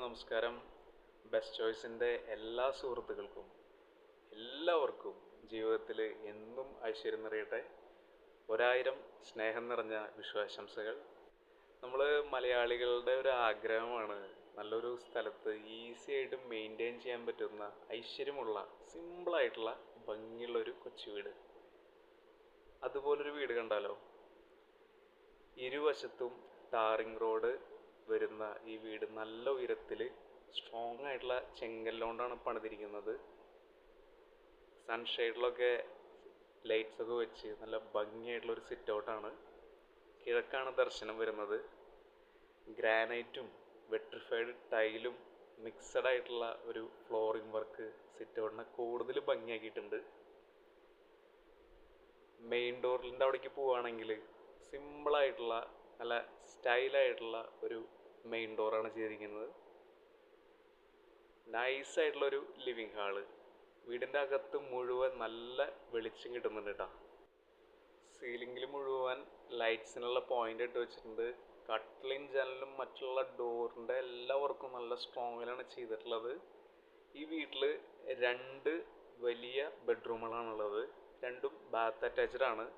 നമസ്കാരം. ബെസ്റ്റ് ചോയ്സിൻ്റെ എല്ലാ സുഹൃത്തുക്കൾക്കും എല്ലാവർക്കും ജീവിതത്തിൽ എന്നും ഐശ്വര്യം നിറയട്ടെ. ഒരായിരം സ്നേഹം നിറഞ്ഞ വിശ്വാസംസകൾ. നമ്മൾ മലയാളികളുടെ ഒരു ആഗ്രഹമാണ് നല്ലൊരു സ്ഥലത്ത് ഈസി ആയിട്ട് മെയിൻറ്റെയിൻ ചെയ്യാൻ പറ്റുന്ന ഐശ്വര്യമുള്ള സിമ്പിളായിട്ടുള്ള ഭംഗിയുള്ളൊരു കൊച്ചു വീട്. അതുപോലൊരു വീട് കണ്ടാലോ? ഇരുവശത്തും ടാറിങ് റോഡ് വരുന്ന ഈ വീട് നല്ല ഉയരത്തിൽ സ്ട്രോങ് ആയിട്ടുള്ള ചെങ്കല്ലുകൊണ്ടാണ് പണിതിരിക്കുന്നത്. സൺഷെയ്ഡിലൊക്കെ ലൈറ്റ്സ് ഒക്കെ വെച്ച് നല്ല ഭംഗിയായിട്ടുള്ളൊരു സിറ്റ് ഔട്ടാണ്. കിഴക്കാണ് ദർശനം വരുന്നത്. ഗ്രാനൈറ്റും വെട്രിഫൈഡ് ടൈലും മിക്സഡ് ആയിട്ടുള്ള ഒരു ഫ്ലോറിംഗ് വർക്ക് സിറ്റ് ഔട്ടിനെ കൂടുതൽ ഭംഗിയാക്കിയിട്ടുണ്ട്. മെയിൻ ഡോറിൻ്റെ അവിടേക്ക് പോവുകയാണെങ്കിൽ സിമ്പിളായിട്ടുള്ള നല്ല സ്റ്റൈലായിട്ടുള്ള ഒരു മെയിൻ ഡോറാണ് ചെയ്തിരിക്കുന്നത്. നൈസായിട്ടുള്ളൊരു ലിവിങ് ഹാള്. വീടിൻ്റെ അകത്ത് മുഴുവൻ നല്ല വെളിച്ചം കിട്ടുന്നുണ്ട് കേട്ടോ. സീലിംഗിൽ മുഴുവൻ ലൈറ്റ്സിനുള്ള പോയിന്റ് ഇട്ട് വെച്ചിട്ടുണ്ട്. കട്ടിലും ജനലും മറ്റുള്ള ഡോറിൻ്റെ എല്ലാ വർക്കും നല്ല സ്ട്രോങ്ങിലാണ് ചെയ്തിട്ടുള്ളത്. ഈ വീട്ടിൽ 2 വലിയ ബെഡ്റൂമുകളാണുള്ളത്. രണ്ടും ബാത്ത് അറ്റാച്ച്ഡ് ആണ്.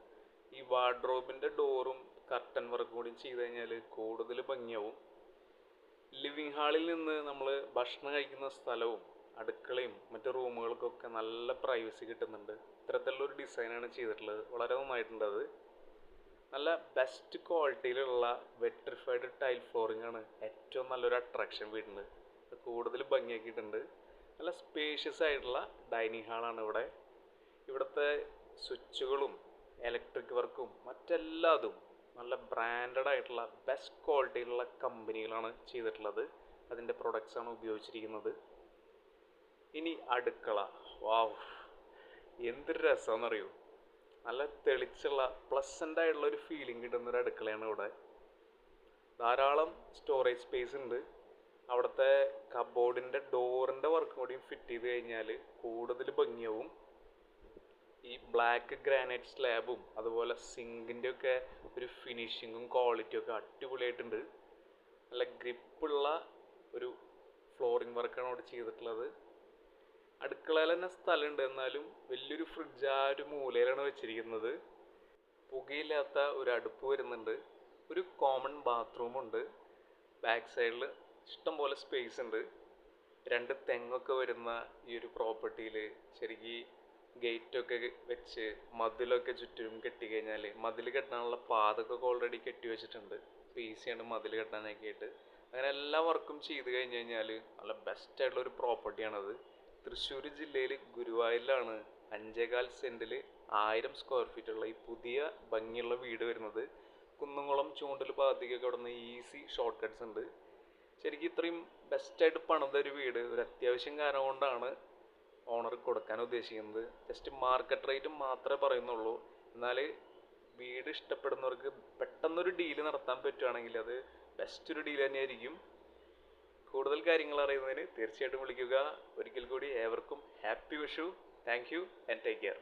ഈ വാർഡ്രോബിൻ്റെ ഡോറും കർട്ടൻ വർക്കും കൂടി ചെയ്ത് കഴിഞ്ഞാൽ കൂടുതൽ ഭംഗിയാവും. ലിവിങ് ഹാളിൽ നിന്ന് നമ്മൾ ഭക്ഷണം കഴിക്കുന്ന സ്ഥലവും അടുക്കളയും മറ്റു റൂമുകൾക്കൊക്കെ നല്ല പ്രൈവസി കിട്ടുന്നുണ്ട്. ഇത്തരത്തിലുള്ളൊരു ഡിസൈനാണ് ചെയ്തിട്ടുള്ളത്. വളരെ നന്നായിട്ടുണ്ട്. അത് നല്ല ബെസ്റ്റ് ക്വാളിറ്റിയിലുള്ള വെട്രിഫൈഡ് ടൈൽ ഫ്ലോറിംഗ് ആണ് ഏറ്റവും നല്ലൊരു അട്രാക്ഷൻ വീടിന്. അത് കൂടുതൽ ഭംഗിയാക്കിയിട്ടുണ്ട്. നല്ല സ്പേഷ്യസ് ആയിട്ടുള്ള ഡൈനിങ് ഹാളാണ് ഇവിടെ. ഇവിടുത്തെ സ്വിച്ചുകളും ഇലക്ട്രിക് വർക്കും മറ്റെല്ലാതും നല്ല ബ്രാൻഡഡ് ആയിട്ടുള്ള ബെസ്റ്റ് ക്വാളിറ്റിയിലുള്ള കമ്പനികളാണ് ചെയ്തിട്ടുള്ളത്. അതിൻ്റെ പ്രൊഡക്ട്സാണ് ഉപയോഗിച്ചിരിക്കുന്നത്. ഇനി അടുക്കള. വാവ്, എന്തൊരു രസമാണെന്നറിയോ? നല്ല തെളിച്ചുള്ള പ്ലസൻ്റ് ആയിട്ടുള്ള ഒരു ഫീലിംഗ് കിട്ടുന്നൊരു അടുക്കളയാണ് ഇവിടെ. ധാരാളം സ്റ്റോറേജ് സ്പേസ് ഉണ്ട്. അവിടുത്തെ കബോർഡിൻ്റെ ഡോറിൻ്റെ വർക്ക് കൂടി ഫിറ്റ് ചെയ്ത് കഴിഞ്ഞാൽ കൂടുതൽ ഭംഗിയാവും. ഈ ബ്ലാക്ക് ഗ്രാനൈറ്റ് സ്ലാബും അതുപോലെ സിങ്കിൻ്റെ ഒക്കെ ഒരു ഫിനിഷിങ്ങും ക്വാളിറ്റിയും ഒക്കെ അടിപൊളിയായിട്ടുണ്ട്. നല്ല ഗ്രിപ്പുള്ള ഒരു ഫ്ലോറിംഗ് വർക്കാണ് അവിടെ ചെയ്തിട്ടുള്ളത്. അടുക്കളയിൽ തന്നെ സ്ഥലമുണ്ട്, എന്നാലും വലിയൊരു ഫ്രിഡ്ജ് ആ ഒരു മൂലയിലാണ് വെച്ചിരിക്കുന്നത്. പുകയില്ലാത്ത ഒരു അടുപ്പ് വരുന്നുണ്ട്. ഒരു കോമൺ ബാത്റൂമുണ്ട്. ബാക്ക് സൈഡിൽ ഇഷ്ടംപോലെ സ്പേസ് ഉണ്ട്. 2 തെങ്ങൊക്കെ വരുന്ന ഈ ഒരു പ്രോപ്പർട്ടിയിൽ ശരിക്കും ഗേറ്റൊക്കെ വെച്ച് മതിലൊക്കെ ചുറ്റും കെട്ടിക്കഴിഞ്ഞാൽ മതിൽ കെട്ടാനുള്ള പാതൊക്കെ ഓൾറെഡി കെട്ടി വെച്ചിട്ടുണ്ട്. ഈസിയാണ് മതിൽ കെട്ടാനൊക്കെ ആയിട്ട്. അങ്ങനെ എല്ലാ വർക്കും ചെയ്ത് കഴിഞ്ഞ് കഴിഞ്ഞാൽ നല്ല ബെസ്റ്റായിട്ടുള്ളൊരു പ്രോപ്പർട്ടിയാണത്. തൃശ്ശൂർ ജില്ലയിൽ ഗുരുവായൂരിലാണ് 5.25 സെൻറ്റിൽ 1000 സ്ക്വയർ ഫീറ്റുള്ള ഈ പുതിയ ഭംഗിയുള്ള വീട് വരുന്നത്. കുന്നംകുളം ചൂണ്ടൽ ഭാഗത്തേക്കൊക്കെ അവിടെ നിന്ന് ഈസി ഷോർട്ട് കട്ട്സ് ഉണ്ട്. ശരിക്കും ഇത്രയും ബെസ്റ്റായിട്ട് പണിതൊരു വീട് ഒരു അത്യാവശ്യം കാരണം കൊണ്ടാണ് ഓണർ കൊടുക്കാൻ ഉദ്ദേശിക്കുന്നത്. ജസ്റ്റ് മാർക്കറ്റ് റേറ്റ് മാത്രമേ പറയുന്നുള്ളൂ. എന്നാൽ വീട് ഇഷ്ടപ്പെടുന്നവർക്ക് പെട്ടെന്നൊരു ഡീല് നടത്താൻ പറ്റുകയാണെങ്കിൽ അത് ബെസ്റ്റ് ഒരു ഡീൽ തന്നെയായിരിക്കും. കൂടുതൽ കാര്യങ്ങൾ അറിയുന്നതിന് തീർച്ചയായിട്ടും വിളിക്കുക. ഒരിക്കൽ കൂടി ഏവർക്കും happy Vishu. Thank you and take care.